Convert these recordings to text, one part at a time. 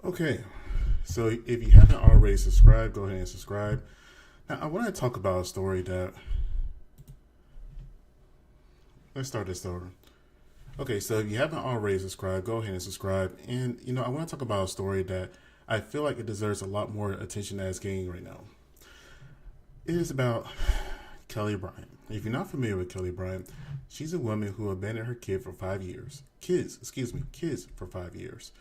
Okay, so if you haven't already subscribed, go ahead and subscribe. Now, I want to talk about a story that. Let's start this over. Okay, so if you haven't already subscribed, go ahead and subscribe. And, I want to talk about a story that I feel like it deserves a lot more attention that it's getting right now. It is about Kelli Bryant. If you're not familiar with Kelli Bryant, she's a woman who abandoned her kid for 5 years. Kids for 5 years.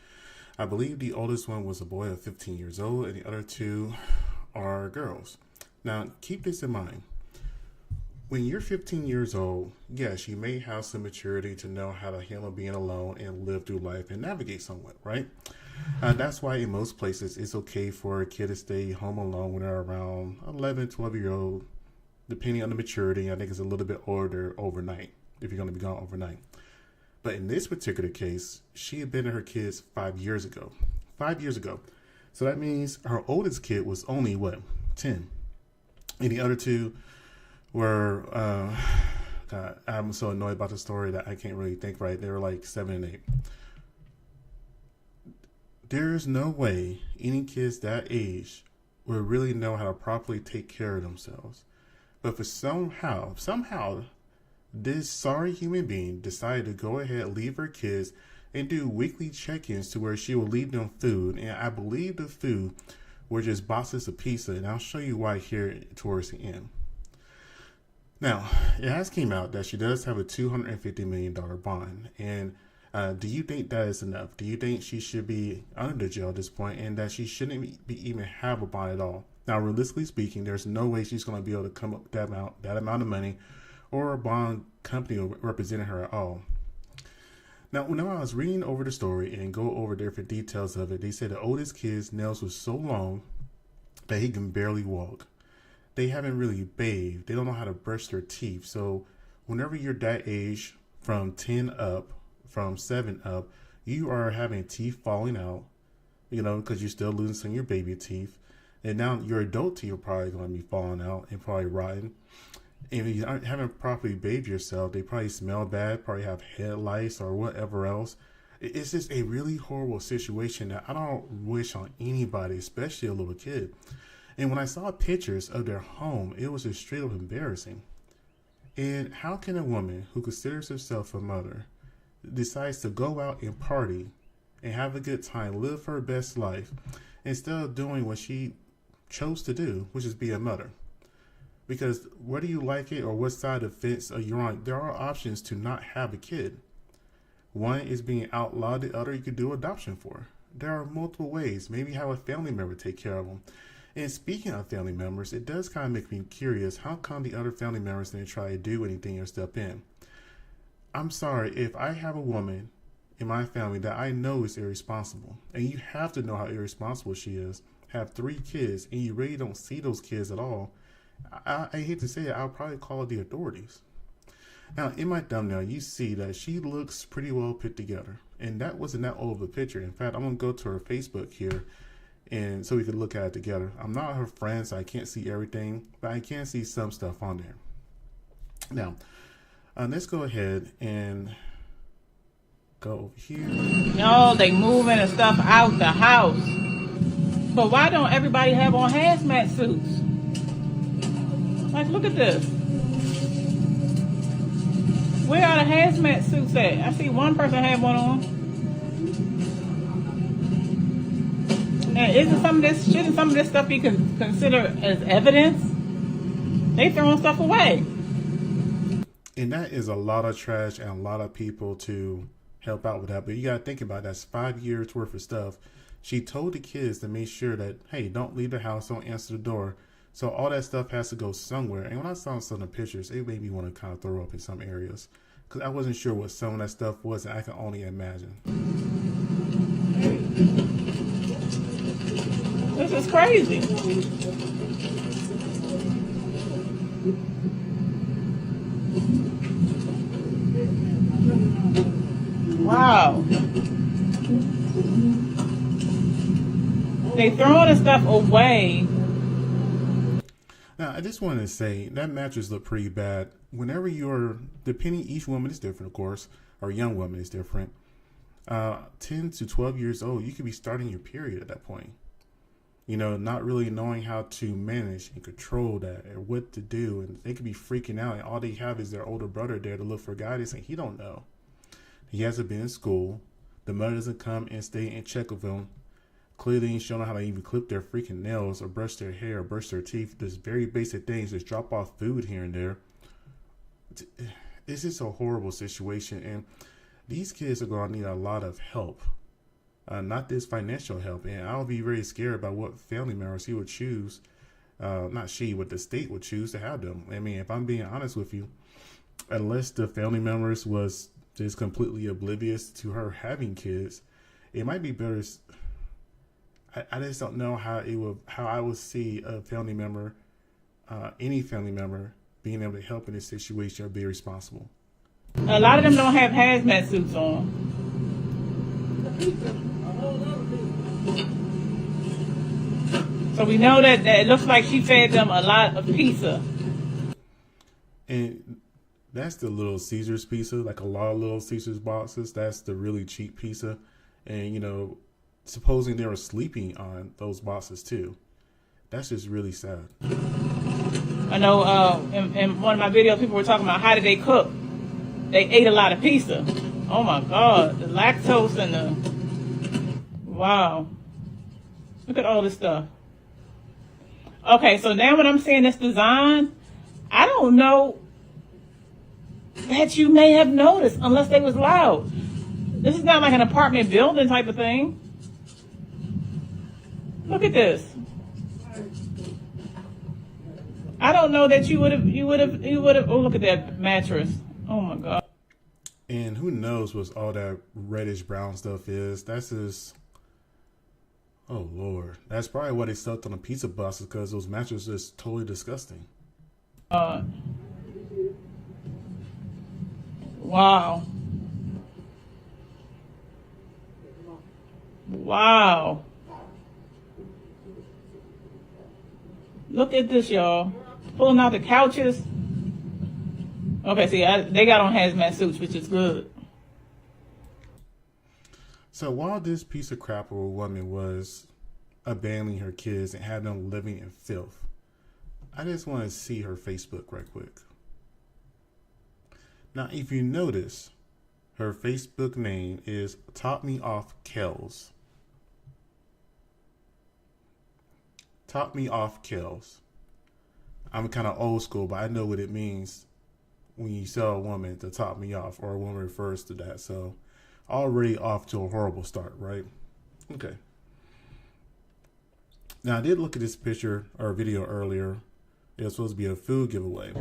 I believe the oldest one was a boy of 15 years old, and the other two are girls. Now, keep this in mind. When you're 15 years old, yes, you may have some maturity to know how to handle being alone and live through life and navigate somewhat, right? That's why in most places it's okay for a kid to stay home alone when they're around 11, 12-year-old, depending on the maturity. I think it's a little bit older overnight, if you're going to be gone overnight. But in this particular case, she abandoned her kids 5 years ago. 5 years ago. So that means her oldest kid was only, 10. And the other two were, God, I'm so annoyed about the story that I can't really think right. They were like 7 and 8. There is no way any kids that age will really know how to properly take care of themselves. But for somehow, this sorry human being decided to go ahead, leave her kids, and do weekly check-ins to where she will leave them food. And I believe the food were just boxes of pizza. And I'll show you why here towards the end. Now, it has came out that she does have a $250 million bond. And do you think that is enough? Do you think she should be under the jail at this point and that she shouldn't be even have a bond at all? Now, realistically speaking, there's no way she's going to be able to come up with that amount of money or a bond company representing her at all. Now, when I was reading over the story and go over different details of it, they said the oldest kid's nails was so long that he can barely walk. They haven't really bathed. They don't know how to brush their teeth. So whenever you're that age, from 10 up, from 7 up, you are having teeth falling out, because you're still losing some of your baby teeth. And now your adult teeth are probably going to be falling out and probably rotting. And if you haven't properly bathed yourself, they probably smell bad, probably have head lice or whatever else. It's just a really horrible situation that I don't wish on anybody, especially a little kid. And when I saw pictures of their home, it was just straight up embarrassing. And how can a woman who considers herself a mother decides to go out and party and have a good time, live her best life, instead of doing what she chose to do, which is be a mother? Because whether you like it or what side of the fence you're on, there are options to not have a kid. One is being outlawed. The other you could do adoption for. There are multiple ways. Maybe have a family member take care of them. And speaking of family members, it does kind of make me curious. How come the other family members didn't try to do anything or step in? I'm sorry, if I have a woman in my family that I know is irresponsible, and you have to know how irresponsible she is, have 3 kids, and you really don't see those kids at all, I hate to say it, I'll probably call the authorities. Now, in my thumbnail, you see that she looks pretty well put together. And that wasn't that old of a picture. In fact, I'm going to go to her Facebook here and so we can look at it together. I'm not her friend, so I can't see everything, but I can see some stuff on there. Now, let's go ahead and go over here. No, they moving and stuff out the house. But why don't everybody have on hazmat suits? Like, look at this. Where are the hazmat suits at? I see one person had one on. And shouldn't some of this stuff be considered as evidence? They throwing stuff away. And that is a lot of trash and a lot of people to help out with that. But you got to think about it. That's 5 years worth of stuff. She told the kids to make sure that, hey, don't leave the house, don't answer the door. So all that stuff has to go somewhere. And when I saw some of the pictures, it made me want to kind of throw up in some areas. Because I wasn't sure what some of that stuff was, and I can only imagine. This is crazy. Wow. They throwing the stuff away. Now, I just wanted to say that mattress looked pretty bad. Whenever depending, each woman is different, of course, or young woman is different. 10 to 12 years old, you could be starting your period at that point. You know, not really knowing how to manage and control that or what to do. And they could be freaking out, and all they have is their older brother there to look for guidance, and he don't know. He hasn't been in school. The mother doesn't come and stay and check with him. Clearly ain't showing how to even clip their freaking nails or brush their hair or brush their teeth. Just very basic things. Just drop off food here and there. It's just a horrible situation. And these kids are going to need a lot of help. Not this financial help. And I'll be very scared about what family members he would choose. Not she, but the state would choose to have them. I mean, if I'm being honest with you, unless the family members was just completely oblivious to her having kids, it might be better. I just don't know how I would see a family member, any family member, being able to help in this situation or be responsible. A lot of them don't have hazmat suits on. So we know that it looks like she fed them a lot of pizza. And that's the Little Caesars pizza, like a lot of Little Caesars boxes. That's the really cheap pizza. And, you know, supposing they were sleeping on those boxes too. That's just really sad. I know in one of my videos, people were talking about how did they cook. They ate a lot of pizza. Oh my God, the lactose and the, wow. Look at all this stuff. Okay, so now when I'm seeing this design, I don't know that you may have noticed unless they was loud. This is not like an apartment building type of thing. Look at this. I don't know that you would have, oh, look at that mattress. Oh my God. And who knows what all that reddish brown stuff is. That's just, oh Lord. That's probably why they stuck on the pizza boxes, because those mattresses are just totally disgusting. Wow. Wow. Look at this, y'all. Pulling out the couches. Okay, see, they got on hazmat suits, which is good. So while this piece of crap of a woman was abandoning her kids and having them living in filth, I just want to see her Facebook right quick. Now, if you notice, her Facebook name is Top Me Off Kellz. Top Me Off Kellz. I'm kind of old school, but I know what it means when you tell a woman to top me off, or a woman refers to that. So already off to a horrible start, right? Okay. Now I did look at this picture or video earlier. It was supposed to be a food giveaway.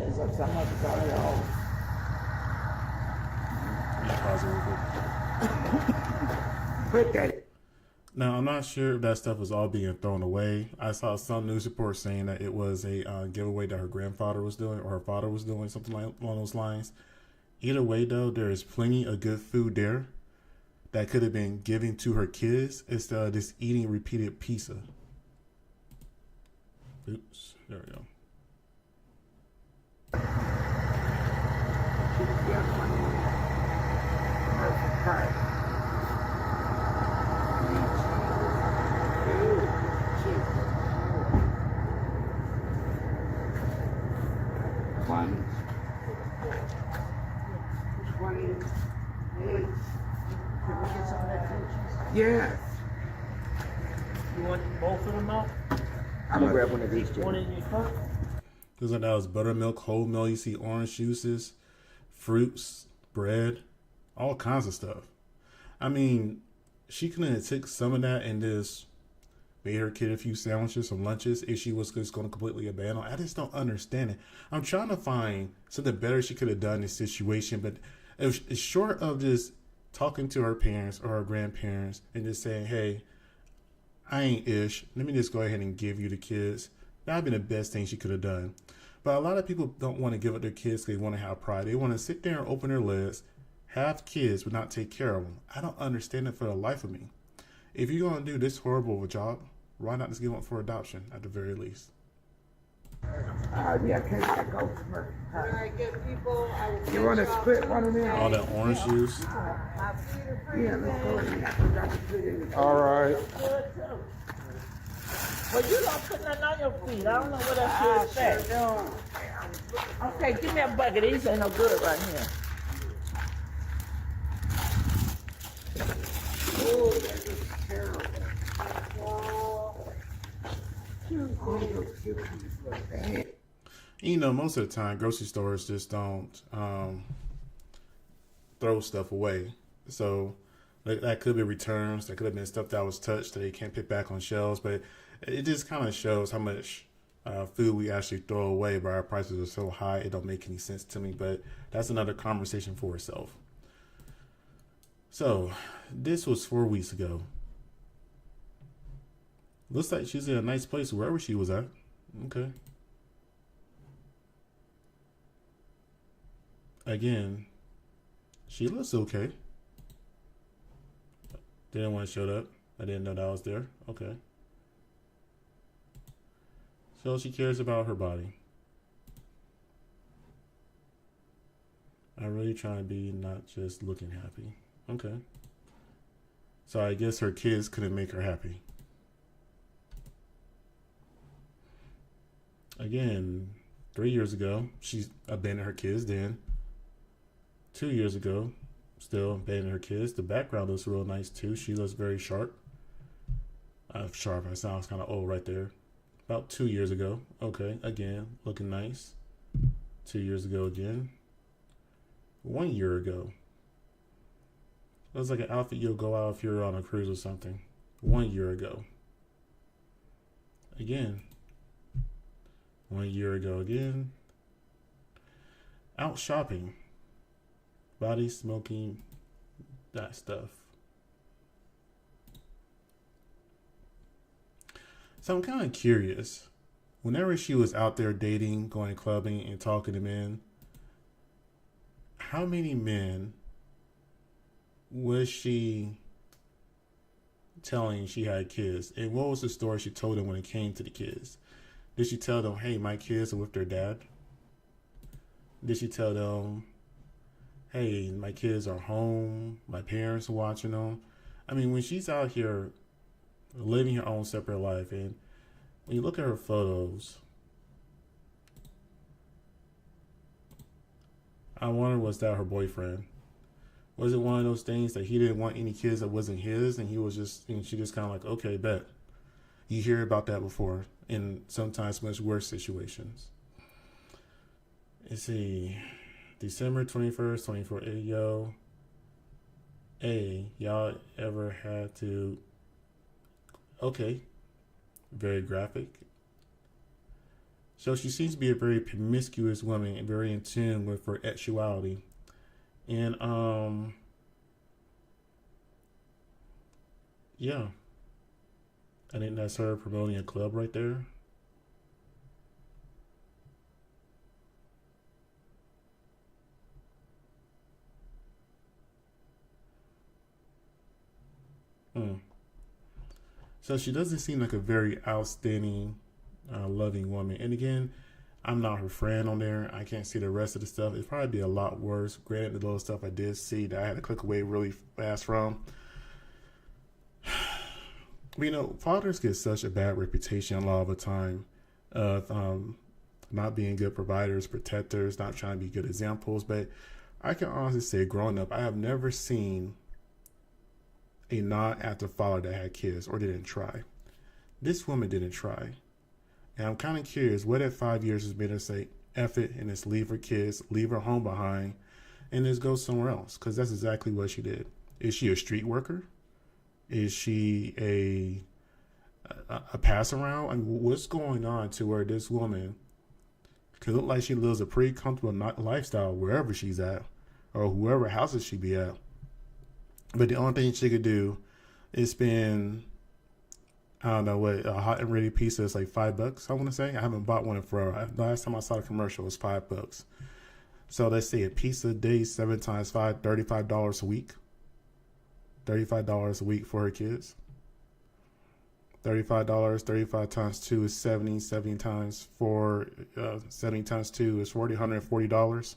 Now, I'm not sure if that stuff was all being thrown away. I saw some news reports saying that it was a giveaway that her grandfather was doing, or her father was doing, something like along those lines. Either way, though, there is plenty of good food there that could have been given to her kids instead of just eating repeated pizza. Oops, there we go. Yes. You want both of them out? I'm gonna grab one of these two. One in your cup? Looks like that was buttermilk, wholemeal. You see orange juices, fruits, bread, all kinds of stuff. I mean, she could have took some of that and just made her kid a few sandwiches, some lunches, if she was just going to completely abandon. I just don't understand it. I'm trying to find something better she could have done in this situation, but it's short of just talking to her parents or her grandparents and just saying, hey, I ain't ish. Let me just go ahead and give you the kids. That would have been the best thing she could have done. But a lot of people don't want to give up their kids because they want to have pride. They want to sit there and open their legs, have kids, but not take care of them. I don't understand it for the life of me. If you're going to do this horrible of a job, why not just give them up for adoption at the very least? Yeah, can I go? When I get people, I will You want to catch split up. one of them? All that orange juice. Yeah, let's go. All right. Well, you don't put nothing on your feet. I don't know what else you expect. Okay, give me a bucket. These ain't no good right here. Oh, that is terrible. You know, most of the time, grocery stores just don't throw stuff away. So that could be returns. That could have been stuff that was touched that they can't put back on shelves. But it just kind of shows how much food we actually throw away, but our prices are so high, it don't make any sense to me. But that's another conversation for itself. So this was 4 weeks ago. Looks like she's in a nice place wherever she was at. Okay. Again, she looks okay. Didn't want to show up. I didn't know that I was there. Okay. So she cares about her body. I'm really trying to be not just looking happy. Okay. So I guess her kids couldn't make her happy. Again, 3 years ago, she abandoned her kids. Then 2 years ago, still abandoned her kids. The background looks real nice too. She looks very sharp. Sharp, that sounds kind of old right there. About 2 years ago. Okay, again, looking nice. 2 years ago again. 1 year ago. Looks like an outfit you'll go out if you're on a cruise or something. 1 year ago. Again. 1 year ago again. Out shopping. Body smoking. That stuff. So I'm kind of curious. Whenever she was out there dating, going clubbing, and talking to men, how many men was she telling she had kids? And what was the story she told them when it came to the kids? Did she tell them, hey, my kids are with their dad? Did she tell them, hey, my kids are home, my parents are watching them? I mean, when she's out here living her own separate life, and when you look at her photos, I wonder, was that her boyfriend? Was it one of those things that he didn't want any kids that wasn't his, and he was just, and she just kind of like, okay, bet. You hear about that before in sometimes much worse situations. Let's see. December 21st, 24. Hey, yo. Hey, y'all ever had to... Okay. Very graphic. So she seems to be a very promiscuous woman and very in tune with her sexuality. And, yeah. I think that's her promoting a club right there. So she doesn't seem like a very outstanding, loving woman. And again, I'm not her friend on there. I can't see the rest of the stuff. It'd probably be a lot worse. Granted, the little stuff I did see that I had to click away really fast from. But, you know, fathers get such a bad reputation a lot of the time of not being good providers, protectors, not trying to be good examples. But I can honestly say, growing up, I have never seen a non-active father that had kids or didn't try. This woman didn't try. And I'm kind of curious what at 5 years has been to say, F it, and just leave her kids, leave her home behind, and just go somewhere else. Because that's exactly what she did. Is she a street worker? Is she a pass around? I mean, what's going on to where this woman could look like she lives a pretty comfortable lifestyle wherever she's at, or whoever houses she be at? But the only thing she could do is spend, I don't know what, a hot and ready pizza is like $5, I want to say. I haven't bought one in forever. Last time I saw the commercial, it was $5. So let's say a pizza a day, 7 times 5, $35 a week. $35 a week for her kids. $35. 35 times 2 is 70. 70 times 4, 70 times 2 is $140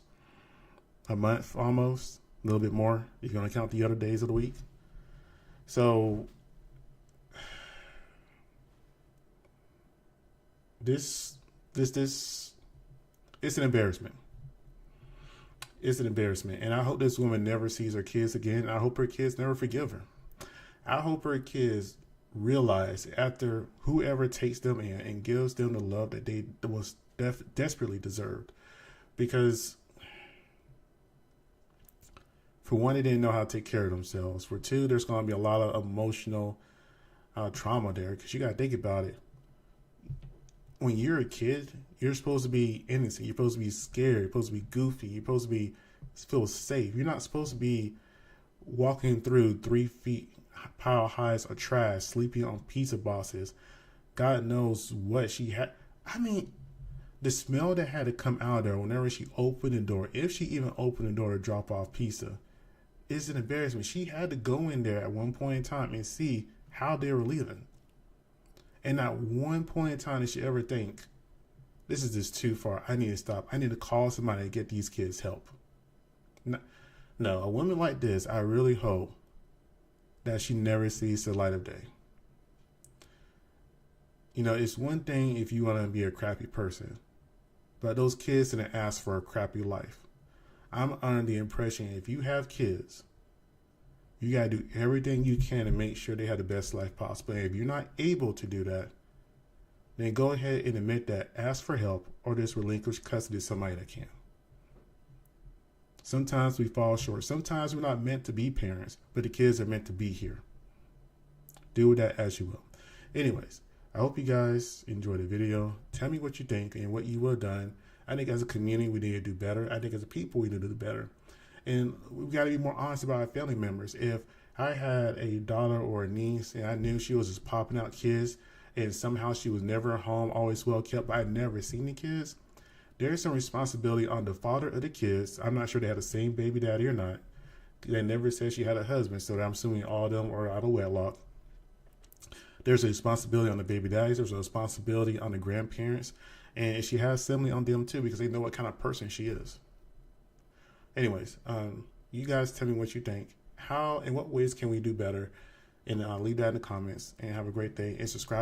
a month, almost a little bit more if you're going to count the other days of the week. So this it's an embarrassment. It's an embarrassment. And I hope this woman never sees her kids again. I hope her kids never forgive her. I hope her kids realize after whoever takes them in and gives them the love that they was desperately deserved. Because for one, they didn't know how to take care of themselves. For two, there's going to be a lot of emotional trauma there. Because you got to think about it. When you're a kid, you're supposed to be innocent. You're supposed to be scared. You're supposed to be goofy. You're supposed to be feel safe. You're not supposed to be walking through 3 feet pile highs of trash, sleeping on pizza boxes. God knows what she had. I mean, the smell that had to come out of there whenever she opened the door, if she even opened the door to drop off pizza, is an embarrassment. She had to go in there at one point in time and see how they were living. And not one point in time did she ever think, this is just too far. I need to stop. I need to call somebody to get these kids help. No, a woman like this, I really hope that she never sees the light of day. You know, it's one thing if you want to be a crappy person, but those kids didn't ask for a crappy life. I'm under the impression if you have kids, you got to do everything you can to make sure they have the best life possible. And if you're not able to do that, then go ahead and admit that, ask for help, or just relinquish custody to somebody that can. Sometimes we fall short. Sometimes we're not meant to be parents, but the kids are meant to be here. Do with that as you will. Anyways, I hope you guys enjoyed the video. Tell me what you think and what you would have done. I think as a community, we need to do better. I think as a people, we need to do better. And we've got to be more honest about our family members. If I had a daughter or a niece and I knew she was just popping out kids and somehow she was never home, always well kept, but I'd never seen the kids, there's some responsibility on the father of the kids. I'm not sure they had the same baby daddy or not. They never said she had a husband, so I'm assuming all of them are out of wedlock. There's a responsibility on the baby daddies. There's a responsibility on the grandparents. And she has sibling on them too because they know what kind of person she is. Anyways, you guys tell me what you think. How and what ways can we do better? And leave that in the comments. And have a great day. And subscribe.